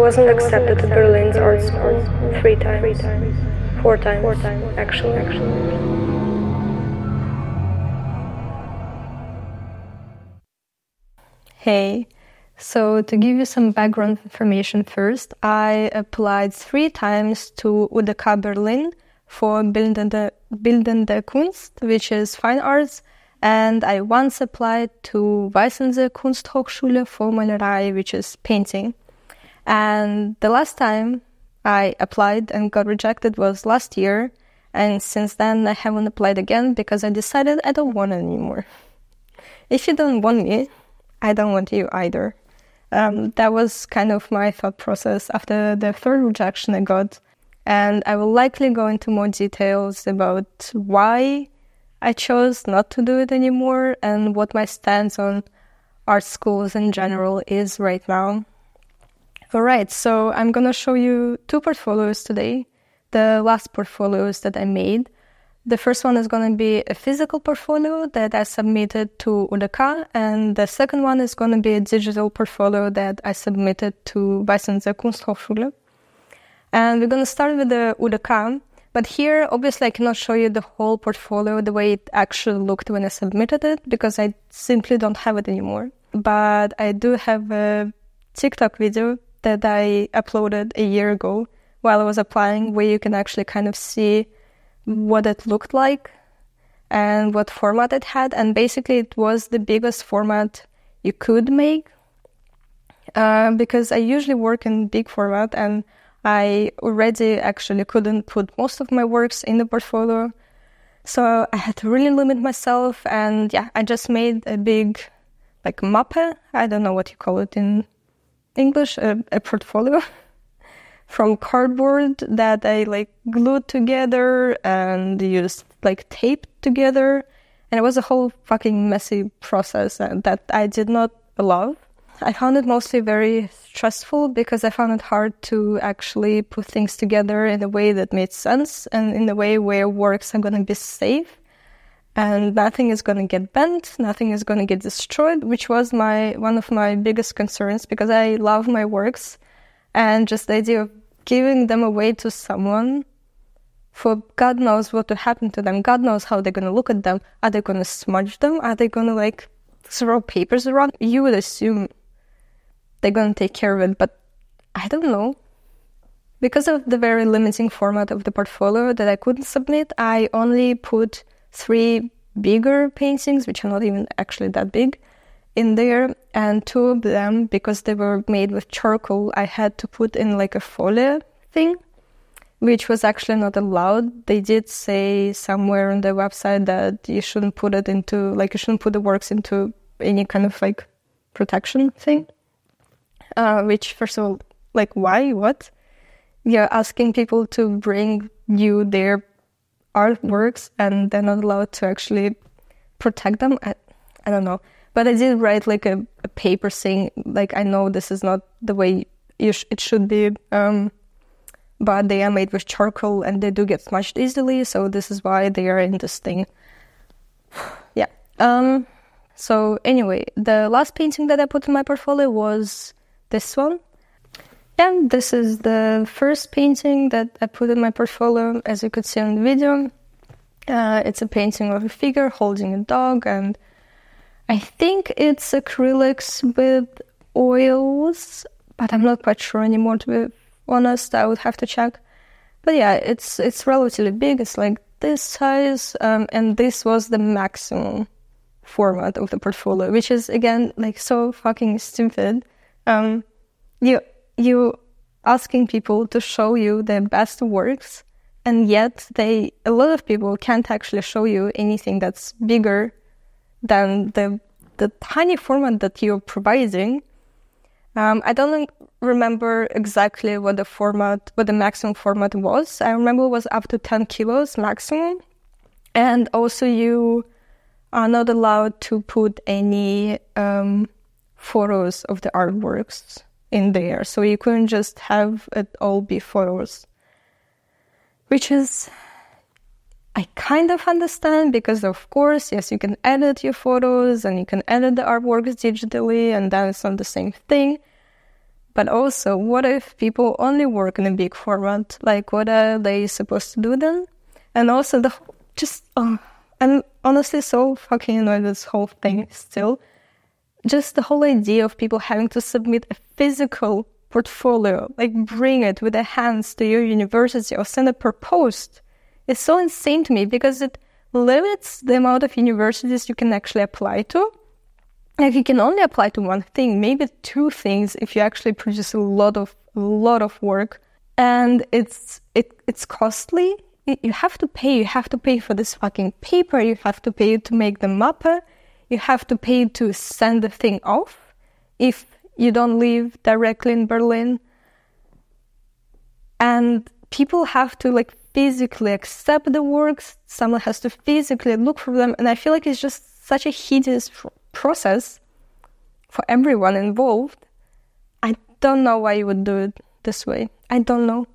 wasn't accepted to Berlin's art school 3 times. 4 times, actually. Hey, so to give you some background information first, I applied 3 times to UDK Berlin for Bildende Kunst, which is fine arts, and I once applied to Weißensee Kunsthochschule for Malerei, which is painting. And the last time I applied and got rejected was last year, and since then I haven't applied again because I decided I don't want it anymore. If you don't want me, I don't want you either. That was kind of my thought process after the 3rd rejection I got, and I will likely go into more details about why I chose not to do it anymore and what my stance on art schools in general is right now. Alright, so I'm gonna show you 2 portfolios today, the last portfolios that I made. The first one is gonna be a physical portfolio that I submitted to UDK, and the second one is gonna be a digital portfolio that I submitted to Weißensee Kunsthochschule. And we're gonna start with the UDK, but here obviously I cannot show you the whole portfolio the way it actually looked when I submitted it, because I simply don't have it anymore. But I do have a TikTok video that I uploaded a year ago while I was applying, where you can actually kind of see what it looked like and what format it had. And basically it was the biggest format you could make, because I usually work in big format and I already actually couldn't put most of my works in the portfolio. So I had to really limit myself, and yeah, I just made a big mappe, I don't know what you call it in English, a portfolio from cardboard that I glued together and used tape together, and it was a whole fucking messy process that I did not love. I found it mostly very stressful because I found it hard to actually put things together in a way that made sense and in a way where works are going to be safe and nothing is going to get bent, nothing is going to get destroyed, which was one of my biggest concerns, because I love my works, and just the idea of giving them away to someone for God knows what will happen to them. God knows how they're going to look at them. Are they going to smudge them? Are they going to throw papers around? You would assume they're going to take care of it, but I don't know. Because of the very limiting format of the portfolio that I couldn't submit, I only put 3 bigger paintings, which are not even actually that big, in there, and 2 of them, because they were made with charcoal, I had to put in a folie thing, which was actually not allowed. They did say somewhere on their website that you shouldn't put it into, you shouldn't put the works into any kind of protection thing. Which, first of all, why? What? You're asking people to bring you their artworks and they're not allowed to actually protect them? I don't know. But I did write a paper saying, I know this is not the way it should be, but they are made with charcoal and they do get smudged easily, so this is why they are in this thing. Yeah. So anyway, the last painting that I put in my portfolio was this one. And this is the first painting that I put in my portfolio, as you could see on the video. It's a painting of a figure holding a dog, and I think it's acrylics with oils, but I'm not quite sure anymore, to be honest. I would have to check. But yeah, it's relatively big. It's this size, and this was the maximum format of the portfolio, which is, again, so fucking stupid. You asking people to show you their best works, and yet a lot of people can't actually show you anything that's bigger than the tiny format that you're providing. I don't remember exactly what the maximum format was. I remember it was up to 10 kilos maximum, and also you are not allowed to put any photos of the artworks in there, so you couldn't just have it all be photos, which is, I kind of understand, because of course, yes, you can edit your photos and you can edit the artworks digitally, and then it's not the same thing. But also, what if people only work in a big format? Like, what are they supposed to do then? And also, I'm honestly so fucking annoyed with this whole thing still. Just the whole idea of people having to submit a physical portfolio, like bring it with their hands to your university or send it per post, is so insane to me, because it limits the amount of universities you can actually apply to. Like, you can only apply to one thing, maybe two things, if you actually produce a lot of work, and it's costly. You have to pay for this fucking paper, you have to pay to make the mappe, you have to pay to send the thing off if you don't live directly in Berlin. And people have to like physically accept the works, someone has to physically look for them, and I feel like it's just such a hideous process for everyone involved. I don't know why you would do it this way. I don't know.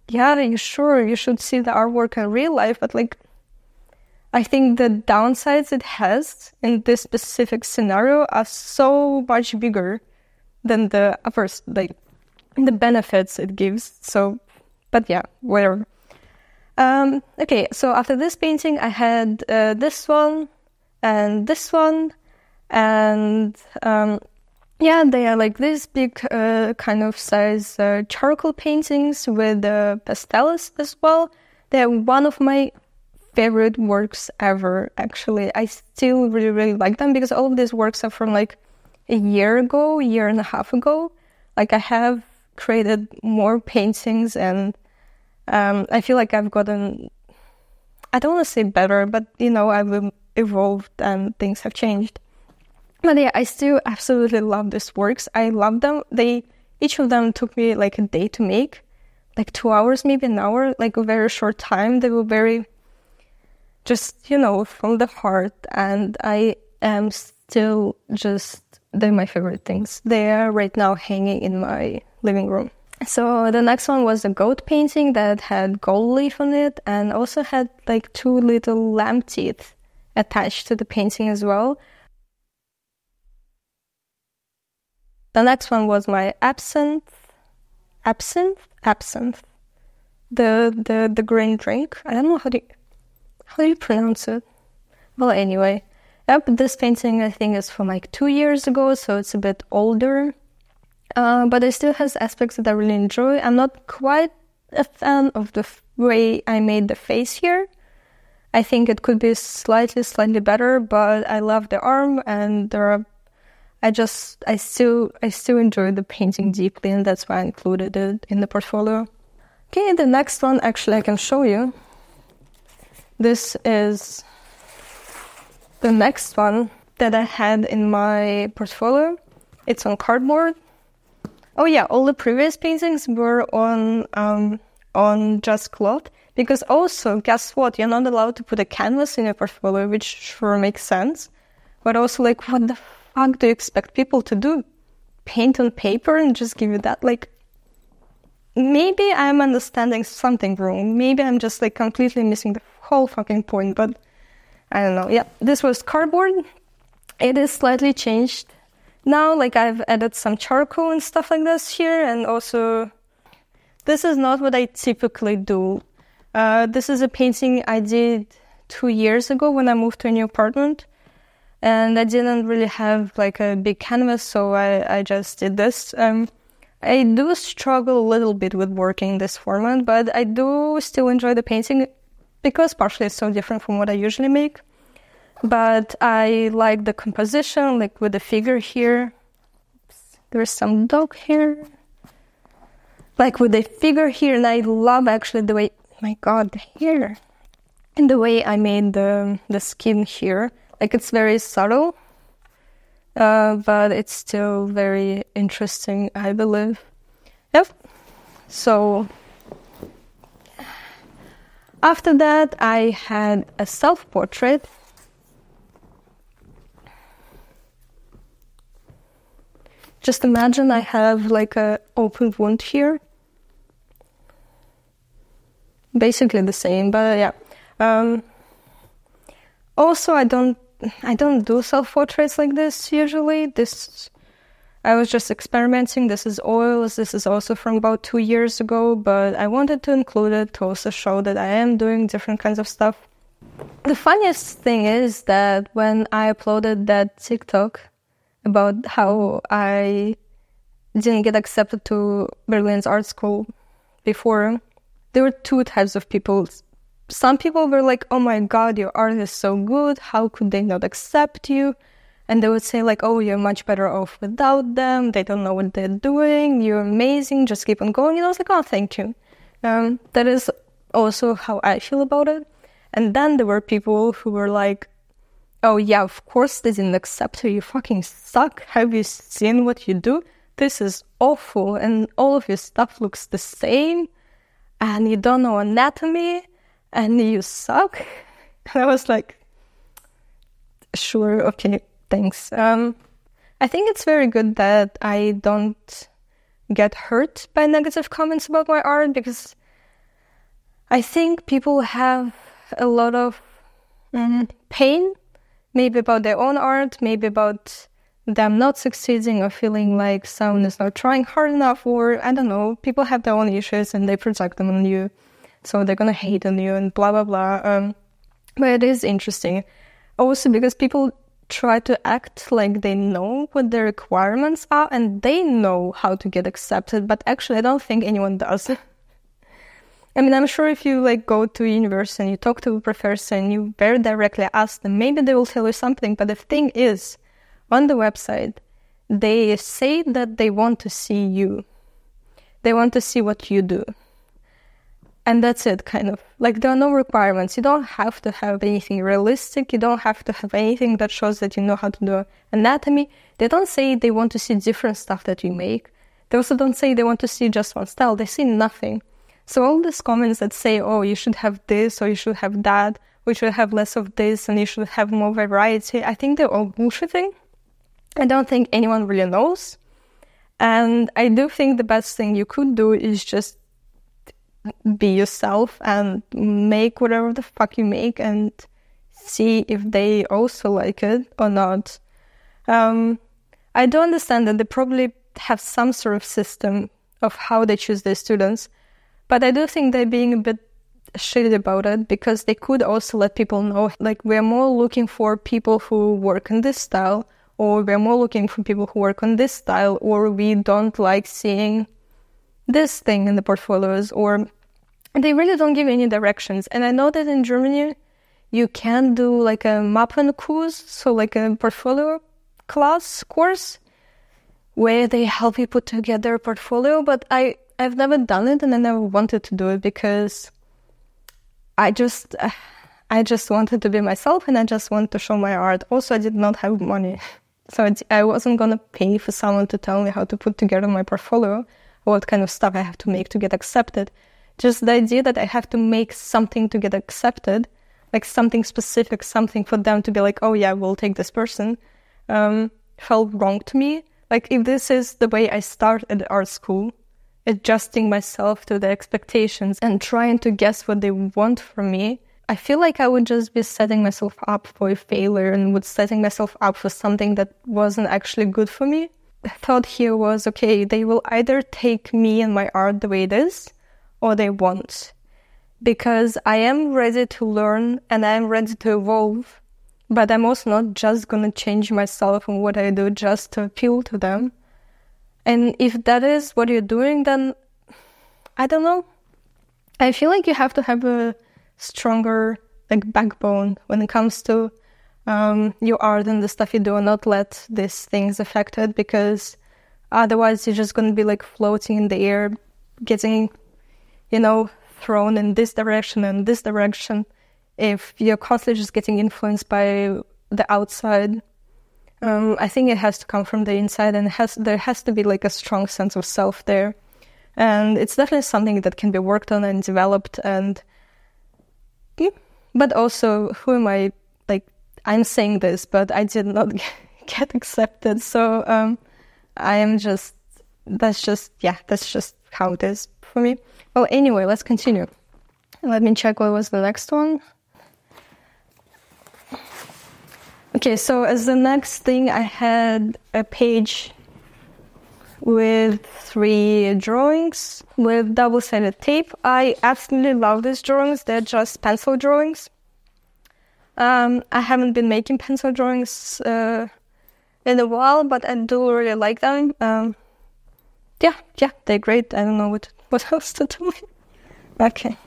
Yeah, you should see the artwork in real life, but like, I think the downsides it has in this specific scenario are so much bigger than the others, like the benefits it gives. So, but yeah, whatever. Okay, so after this painting, I had this one and this one, and yeah, they are like this big kind of size charcoal paintings with pastels as well. They're one of my favorite works ever, actually. I still really, really like them, because all of these works are from like a year and a half ago. Like, I have created more paintings, and I feel like I've gotten, I don't want to say better, but I've evolved and things have changed. But yeah, I still absolutely love these works. I love them. Each of them took me like a day to make, like 2 hours, maybe an hour, like a very short time. They were very just, from the heart. And I am still they're my favorite things. They are right now hanging in my living room. So the next one was a goat painting that had gold leaf on it, and also had like 2 little lamb teeth attached to the painting as well. The next one was my absinthe, the green drink. I don't know how do you pronounce it? Well, anyway, yep, this painting I think is from like 2 years ago, so it's a bit older. But it still has aspects that I really enjoy. I'm not quite a fan of the way I made the face here. I think it could be slightly better, but I love the arm, and I still enjoy the painting deeply, and that's why I included it in the portfolio. Okay, the next one, actually, I can show you. This is the next one that I had in my portfolio. It's on cardboard. Oh yeah, all the previous paintings were on just cloth, because also, guess what? You're not allowed to put a canvas in your portfolio, which sure makes sense. But also, like, what the fuck do you expect people to do? Paint on paper and just give you that? Like, maybe I'm understanding something wrong. Maybe I'm just like completely missing the whole fucking point, but I don't know. Yeah, this was cardboard. It is slightly changed now. Like, I've added some charcoal and stuff like this here, and also this is not what I typically do. This is a painting I did 2 years ago when I moved to a new apartment. And I didn't really have like a big canvas, so I just did this. I do struggle a little bit with working this format, but I do still enjoy the painting, because partially it's so different from what I usually make. But I like the composition, like with the figure here. Oops, there's some dog here. Like with the figure here, and I love actually the way, my god, the hair. And the way I made the skin here. Like, it's very subtle, but it's still very interesting, I believe. Yep. So after that, I had a self-portrait. Just imagine I have like a open wound here. Basically the same, but yeah. Also, I don't do self-portraits like this usually. I was just experimenting. This is oils. This is also from about 2 years ago, but I wanted to include it to also show that I am doing different kinds of stuff. The funniest thing is that when I uploaded that TikTok about how I didn't get accepted to Berlin's art school before, there were two types of people. Some people were like, oh my God, your art is so good. How could they not accept you? And they would say like, oh, you're much better off without them. They don't know what they're doing. You're amazing. Just keep on going. And I was like, oh, thank you. That is also how I feel about it. And then there were people who were like, oh yeah, of course they didn't accept you. You fucking suck. Have you seen what you do? This is awful. And all of your stuff looks the same. And you don't know anatomy. And you suck. And I was like, sure, okay. Thanks. I think it's very good that I don't get hurt by negative comments about my art, because I think people have a lot of pain, maybe about their own art, maybe about them not succeeding or feeling like someone is not trying hard enough, or I don't know, people have their own issues and they project them on you, so they're gonna hate on you and blah, blah, blah. But it is interesting. Also because people try to act like they know what the requirements are and they know how to get accepted, but actually I don't think anyone does. I mean, I'm sure if you like go to university and you talk to a professor and you very directly ask them, maybe they will tell you something. But the thing is, on the website, they say that they want to see you. They want to see what you do. And that's it, kind of. Like, there are no requirements. You don't have to have anything realistic. You don't have to have anything that shows that you know how to do anatomy. They don't say they want to see different stuff that you make. They also don't say they want to see just one style. They say nothing. So all these comments that say, oh, you should have this, or you should have that, or you should have less of this, and you should have more variety, I think they're all bullshitting. I don't think anyone really knows. And I do think the best thing you could do is just be yourself and make whatever the fuck you make and see if they also like it or not. I do understand that they probably have some sort of system of how they choose their students, but I do think they're being a bit shitty about it, because they could also let people know, like, we're more looking for people who work in this style, or we're more looking for people who work on this style, or we don't like seeing this thing in the portfolios, or they really don't give any directions. And I know that in Germany you can do like a Mappenkurs, so like a portfolio class course where they help you put together a portfolio, but I've never done it and I never wanted to do it, because I just wanted to be myself and I just wanted to show my art. Also, I did not have money, so I wasn't gonna pay for someone to tell me how to put together my portfolio, or what kind of stuff I have to make to get accepted. Just the idea that I have to make something to get accepted, like something specific, something for them to be like, oh yeah, we'll take this person, felt wrong to me. Like, if this is the way I start at art school, adjusting myself to their expectations and trying to guess what they want from me, I feel like I would just be setting myself up for a failure and would setting myself up for something that wasn't actually good for me. The thought here was, okay, they will either take me and my art the way it is, or they won't. Because I am ready to learn and I am ready to evolve, but I'm also not just going to change myself and what I do just to appeal to them. And if that is what you're doing, then I don't know. I feel like you have to have a stronger like backbone when it comes to your art and the stuff you do, and not let these things affect it, because otherwise you're just going to be like floating in the air, getting, thrown in this direction and this direction, if you're constantly just getting influenced by the outside. I think it has to come from the inside, and there has to be like a strong sense of self there. And it's definitely something that can be worked on and developed. But also, who am I? Like, I'm saying this, but I did not get accepted. So that's just how it is for me. Well, anyway, let's continue. Let me check what was the next one. Okay, so as the next thing, I had a page with 3 drawings with double-sided tape. I absolutely love these drawings. They're just pencil drawings. I haven't been making pencil drawings in a while, but I do really like them. Yeah, they're great. I don't know what else to do. Okay.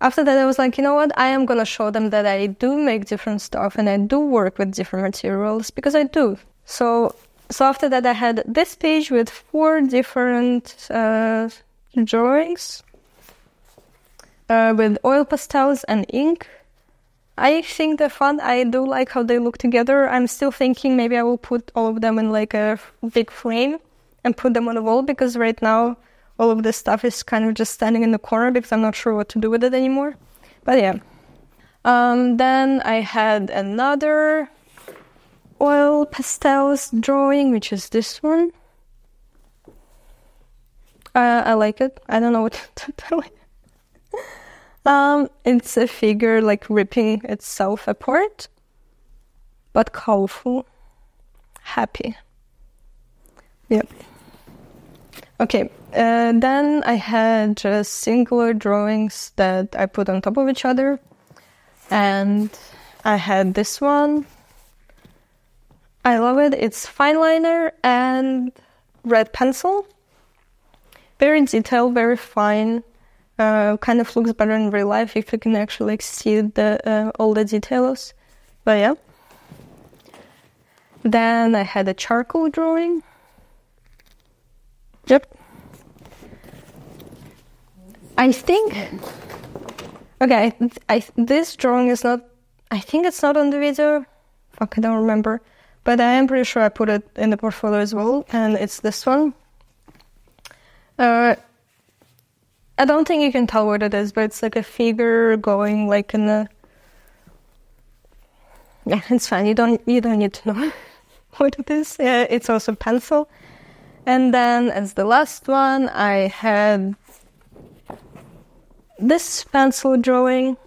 After that, I was like, you know what? I am going to show them that I do make different stuff and I do work with different materials, because I do. So after that, I had this page with 4 different drawings with oil pastels and ink. I think they're fun. I do like how they look together. I'm still thinking maybe I will put all of them in like a big frame and put them on the wall, because right now all of this stuff is kind of just standing in the corner because I'm not sure what to do with it anymore. But yeah. Then I had another oil pastels drawing, which is this one. I like it. I don't know what to tell you. It's a figure like ripping itself apart, but colorful, happy. Yep. Okay, then I had just singular drawings that I put on top of each other. And I had this one. I love it. It's fine liner and red pencil. Very detailed, very fine. Kind of looks better in real life if you can actually see all the details. But yeah. Then I had a charcoal drawing. Yep. I think... Okay, this drawing is not... I think it's not on the video. Fuck, I don't remember. But I am pretty sure I put it in the portfolio as well. And it's this one. I don't think you can tell what it is, but it's like a figure going like in a... Yeah, it's fine. You don't need to know what it is. Yeah, it's also pencil. And then as the last one, I had this pencil drawing,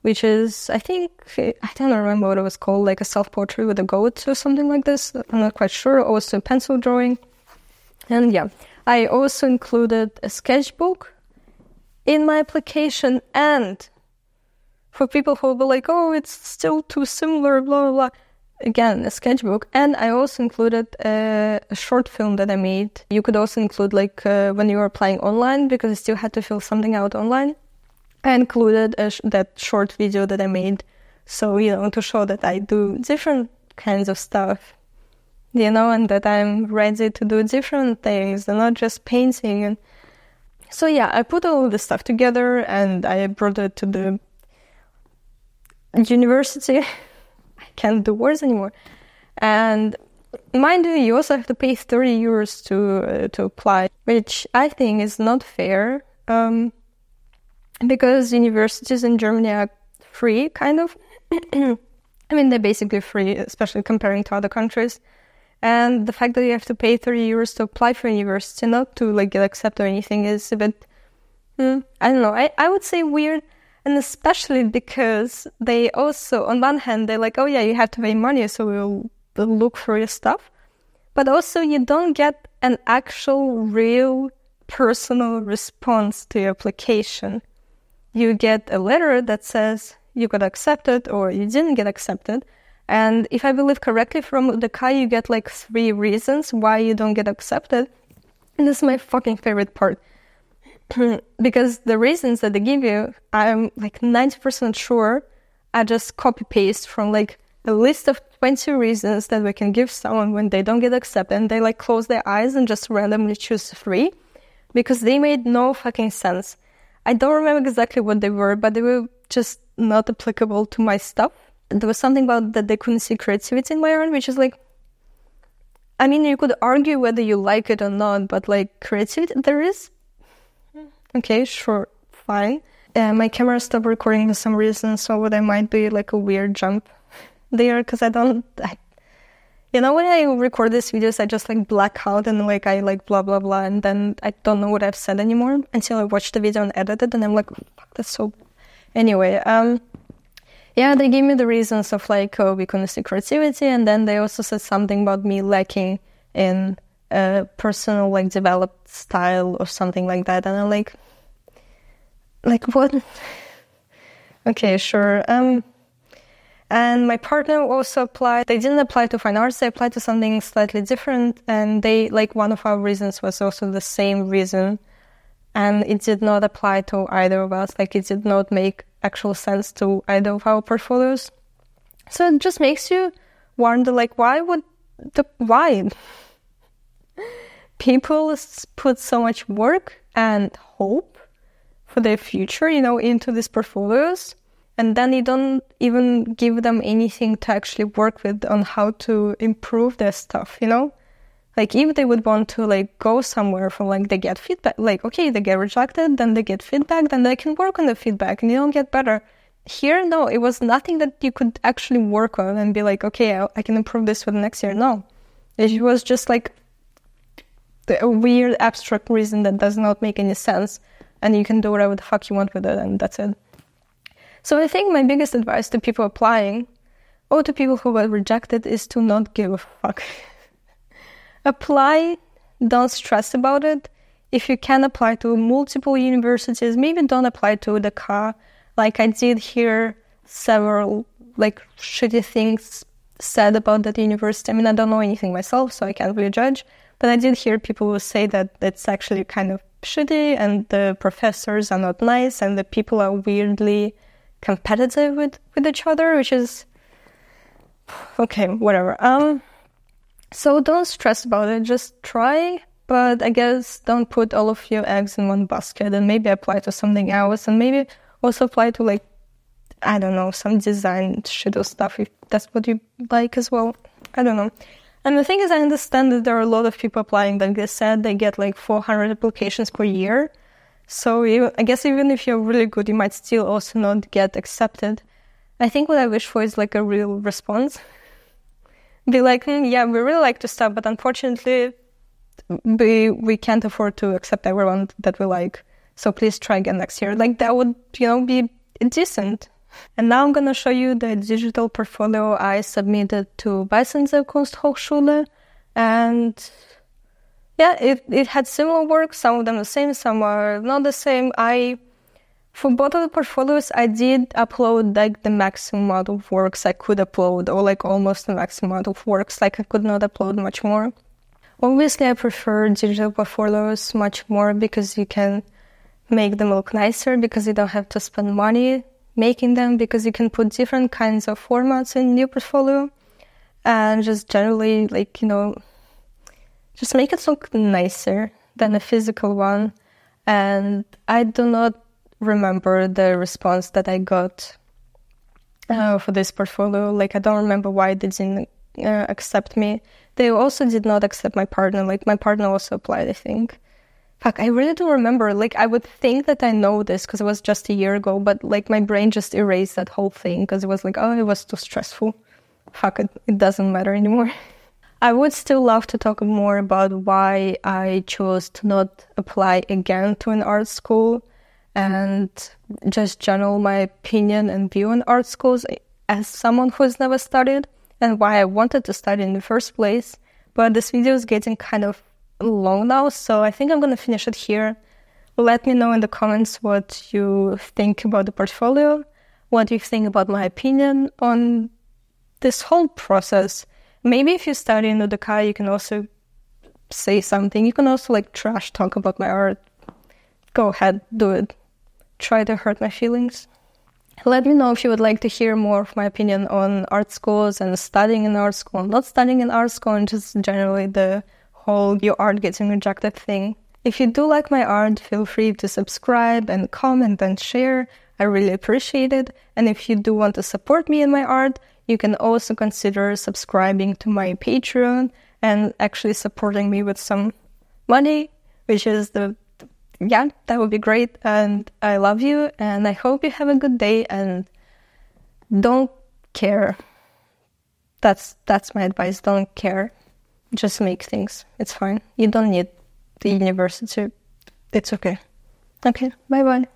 which is, I think, I don't remember what it was called, like a self-portrait with a goat or something like this. I'm not quite sure. Also a pencil drawing. And yeah, I also included a sketchbook in my application. And for people who will be like, oh, it's still too similar, blah, blah, blah. Again, a sketchbook. And I also included a short film that I made. You could also include like when you were applying online, because I still had to fill something out online. I included that short video that I made. So, to show that I do different kinds of stuff, and that I'm ready to do different things and not just painting. And so, yeah, I put all of this stuff together and I brought it to the university. I can't do words anymore. And mind you also have to pay 30 euros to apply, which I think is not fair, because universities in Germany are free, kind of. I mean, they're basically free, especially comparing to other countries. And the fact that you have to pay 30 euros to apply for university, not to like get accepted or anything, is a bit, I don't know, I would say weird. And especially because they also, on one hand, they're like, oh yeah, you have to pay money, so we'll look for your stuff. But also you don't get an actual, real, personal response to your application. You get a letter that says you got accepted or you didn't get accepted. And if I believe correctly, from UDK, you get like 3 reasons why you don't get accepted. And this is my fucking favorite part. Because the reasons that they give you, I'm like 90% sure I just copy-paste from like a list of 20 reasons that we can give someone when they don't get accepted. And they like close their eyes and just randomly choose 3. Because they made no fucking sense. I don't remember exactly what they were, but they were just not applicable to my stuff. There was something about that they couldn't see creativity in my art, which is like, I mean, you could argue whether you like it or not, but like creativity, there is. Okay, sure, fine. My camera stopped recording for some reason, so there might be like a weird jump there, because when I record these videos, I just like black out and like I like blah, blah, blah, and then I don't know what I've said anymore until I watch the video and edit it, and I'm like, fuck, that's so... Anyway, yeah, they gave me the reasons of like, oh, we couldn't see creativity, and then they also said something about me lacking in a personal like developed style or something like that. And I'm like what? Okay, sure. And my partner also applied. They didn't apply to fine arts. They applied to something slightly different. And they, like, one of our reasons was also the same reason. And it did not apply to either of us. Like, it did not make actual sense to either of our portfolios. So it just makes you wonder, like, why people put so much work and hope for their future, into these portfolios, and then you don't even give them anything to actually work with on how to improve their stuff, Like, if they would want to, like, go somewhere from, like, they get feedback, like, okay, they get rejected, then they get feedback, then they can work on the feedback, and you don't get better. Here, no, it was nothing that you could actually work on and be like, okay, I can improve this for the next year. No. It was just, like, a weird, abstract reason that does not make any sense, and you can do whatever the fuck you want with it, and that's it. So I think my biggest advice to people applying, or to people who were rejected, is to not give a fuck. Apply, don't stress about it. If you can apply to multiple universities, maybe don't apply to UDK. Like, I did hear several, like, shitty things said about that university. I mean, I don't know anything myself, so I can't really judge. But I did hear people who say that it's actually kind of shitty, and the professors are not nice, and the people are weirdly competitive with each other, which is okay, whatever. So don't stress about it, just try, but I guess don't put all of your eggs in one basket, and maybe apply to something else, and maybe also apply to, like, I don't know, some design shit or stuff, if that's what you like as well. I don't know. And the thing is, I understand that there are a lot of people applying. Like they said, they get like 400 applications per year. So I guess even if you're really good, you might still also not get accepted. I think what I wish for is like a real response. Be like, yeah, we really like to stuff, but unfortunately, we can't afford to accept everyone that we like. So please try again next year. Like that would, be decent. And now I'm going to show you the digital portfolio I submitted to Weißensee Kunsthochschule. And yeah, it had similar work, some of them the same, some are not the same. For both of the portfolios, I did upload like the maximum amount of works I could upload, or like almost the maximum amount of works, like I could not upload much more. Obviously, I prefer digital portfolios much more because you can make them look nicer, because you don't have to spend money making them, because you can put different kinds of formats in your portfolio, and just generally, like, just make it look nicer than a physical one. And I do not remember the response that I got for this portfolio. Like, I don't remember why they didn't accept me. They also did not accept my partner. Like, my partner also applied, I think. Fuck, I really don't remember. Like, I would think that I know this because it was just a year ago, but like my brain just erased that whole thing because it was like, oh, it was too stressful. Fuck it, it doesn't matter anymore. I would still love to talk more about why I chose to not apply again to an art school, and just general my opinion and view on art schools as someone who has never studied, and why I wanted to study in the first place. But this video is getting kind of long now, so I think I'm going to finish it here. Let me know in the comments what you think about the portfolio, what you think about my opinion on this whole process. Maybe if you study in UDK, you can also say something. You can also like trash talk about my art. Go ahead, do it. Try to hurt my feelings. Let me know if you would like to hear more of my opinion on art schools and studying in art school, not studying in art school, and just generally the whole your art getting rejected thing. If you do like my art, feel free to subscribe and comment and share. I really appreciate it. And if you do want to support me in my art, you can also consider subscribing to my Patreon and actually supporting me with some money, which is that would be great. And I love you, and I hope you have a good day, and don't care. That's my advice. Don't care. Just make things. It's fine. You don't need the university. It's okay. Okay, bye-bye.